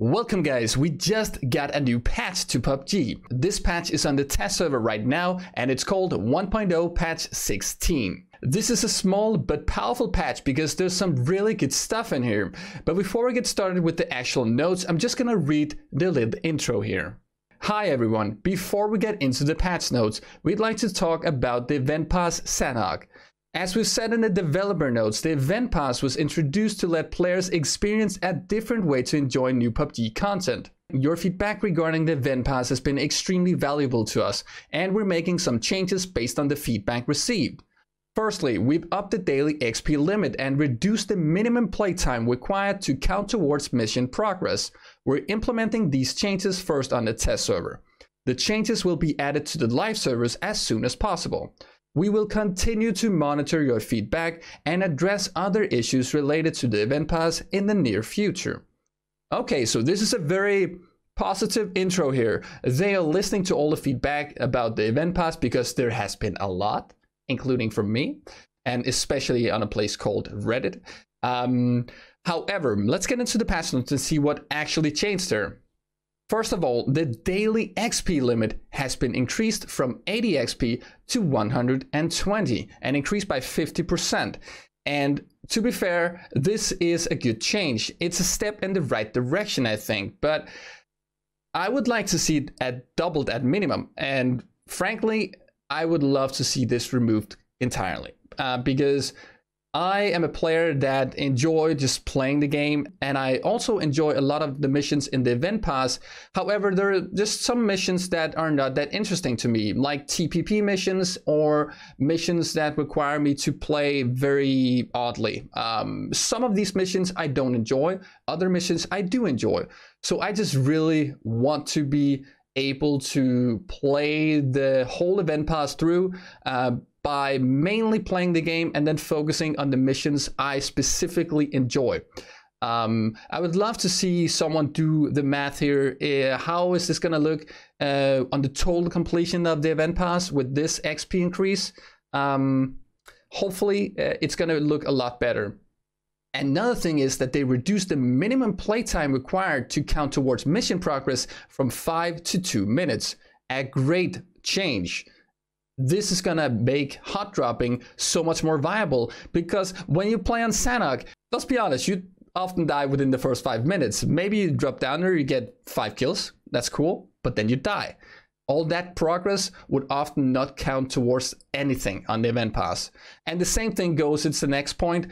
Welcome guys, we just got a new patch to PUBG. This patch is on the test server right now and it's called 1.0 patch 16. This is a small but powerful patch because there's some really good stuff in here. But before we get started with the actual notes, I'm just gonna read the little intro here. Hi everyone, before we get into the patch notes, we'd like to talk about the event pass Sanhok. As we said in the developer notes, the event pass was introduced to let players experience a different way to enjoy new PUBG content. Your feedback regarding the event pass has been extremely valuable to us, and we're making some changes based on the feedback received. Firstly, we've upped the daily XP limit and reduced the minimum playtime required to count towards mission progress. We're implementing these changes first on the test server. The changes will be added to the live servers as soon as possible. We will continue to monitor your feedback and address other issues related to the event pass in the near future. Okay, so this is a very positive intro here. They are listening to all the feedback about the event pass because there has been a lot, including from me, and especially on a place called Reddit. However, let's get into the patch notes and see what actually changed there. First of all, the daily XP limit has been increased from 80 XP to 120 and increased by 50%. And to be fair, this is a good change. It's a step in the right direction, I think, but I would like to see it at doubled at minimum. And frankly, I would love to see this removed entirely because I am a player that enjoy just playing the game, and I also enjoy a lot of the missions in the event pass. However, there are just some missions that are not that interesting to me, like TPP missions or missions that require me to play very oddly. Some of these missions I don't enjoy, other missions I do enjoy. So I just really want to be able to play the whole event pass through by mainly playing the game and then focusing on the missions I specifically enjoy. I would love to see someone do the math here. How is this going to look on the total completion of the event pass with this XP increase? Hopefully it's going to look a lot better. Another thing is that they reduced the minimum playtime required to count towards mission progress from 5 to 2 minutes. A great change. This is gonna make hot dropping so much more viable because when you play on Sanhok, let's be honest, you often die within the first 5 minutes. Maybe you drop down there, you get 5 kills, that's cool, but then you die. All that progress would often not count towards anything on the event pass. And the same thing goes, it's the next point.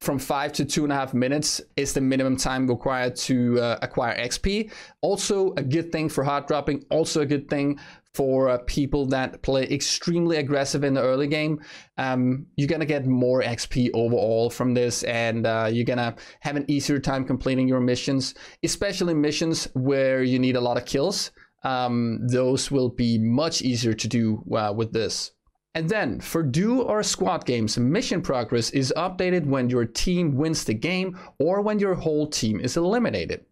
From 5 to 2.5 minutes is the minimum time required to acquire XP. Also a good thing for hot dropping, also a good thing for people that play extremely aggressive in the early game. You're gonna get more XP overall from this, and you're gonna have an easier time completing your missions, especially missions where you need a lot of kills. Those will be much easier to do with this. And then for duo or squad games, mission progress is updated when your team wins the game or when your whole team is eliminated.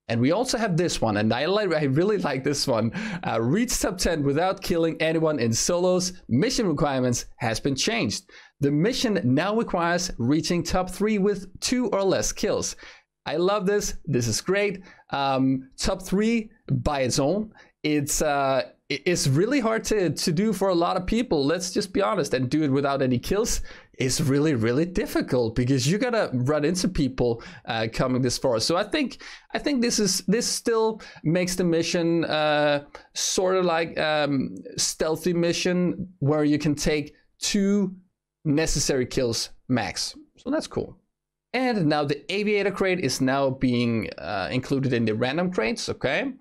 And we also have this one, and I really like this one. Reach top 10 without killing anyone in solos. Mission requirements has been changed. The mission now requires reaching top 3 with 2 or less kills. I love this. This is great. Top 3 by its own. It's really hard to do for a lot of people. Let's just be honest, and do it without any kills is really, really difficult because you gotta run into people coming this far. So I think this still makes the mission sort of like stealthy mission where you can take 2 necessary kills max. So that's cool. And now the aviator crate is now being included in the random crates, okay?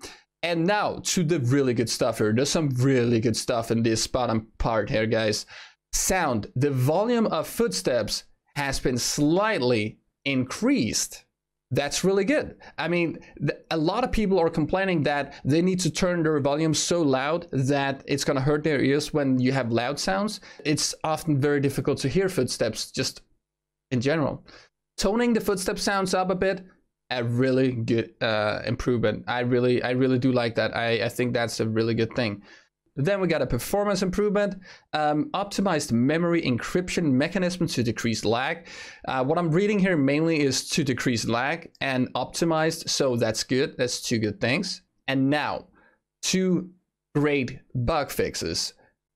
And now to the really good stuff here. There's some really good stuff in this bottom part here, guys. Sound. The volume of footsteps has been slightly increased. That's really good. I mean, a lot of people are complaining that they need to turn their volume so loud that it's going to hurt their ears when you have loud sounds. It's often very difficult to hear footsteps just in general. Toning the footstep sounds up a bit. A really good improvement. I really do like that. I think that's a really good thing. Then we got a performance improvement, optimized memory encryption mechanism to decrease lag. What I'm reading here mainly is to decrease lag and optimized, so that's good. That's two good things. And now, two great bug fixes.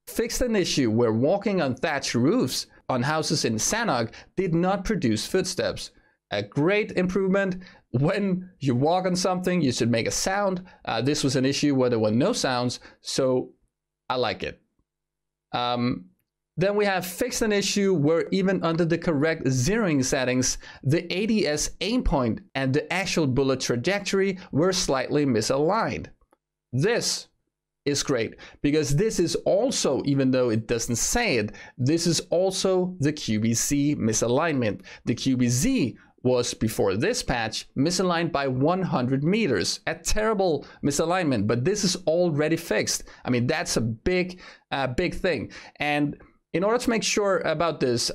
Fixed an issue where walking on thatched roofs on houses in Sanok did not produce footsteps. A great improvement. When you walk on something, you should make a sound. This was an issue where there were no sounds, so I like it. Then we have fixed an issue where even under the correct zeroing settings, the ADS aim point and the actual bullet trajectory were slightly misaligned. This is great because this is also, even though it doesn't say it, this is also the QBZ misalignment. The QBZ was, before this patch, misaligned by 100 meters. A terrible misalignment, but this is already fixed. I mean, that's a big thing. And in order to make sure about this,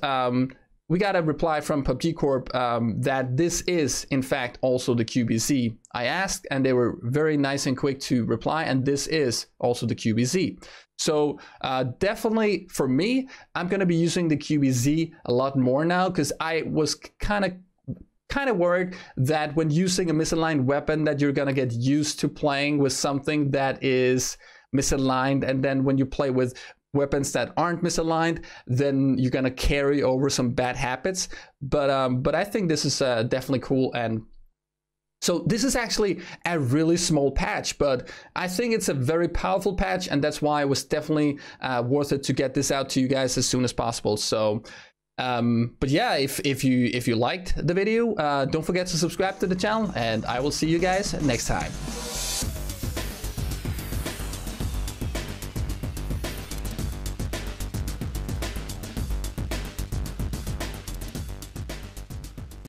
we got a reply from PUBG Corp that this is, in fact, also the QBZ. I asked, and they were very nice and quick to reply, and this is also the QBZ. So definitely, for me, I'm going to be using the QBZ a lot more now, because I was kind of worried that when using a misaligned weapon that you're gonna get used to playing with something that is misaligned, and then when you play with weapons that aren't misaligned, then you're gonna carry over some bad habits. But I think this is definitely cool. And so this is actually a really small patch, but I think it's a very powerful patch, and that's why it was definitely worth it to get this out to you guys as soon as possible. So but yeah, if you liked the video, don't forget to subscribe to the channel, and I will see you guys next time.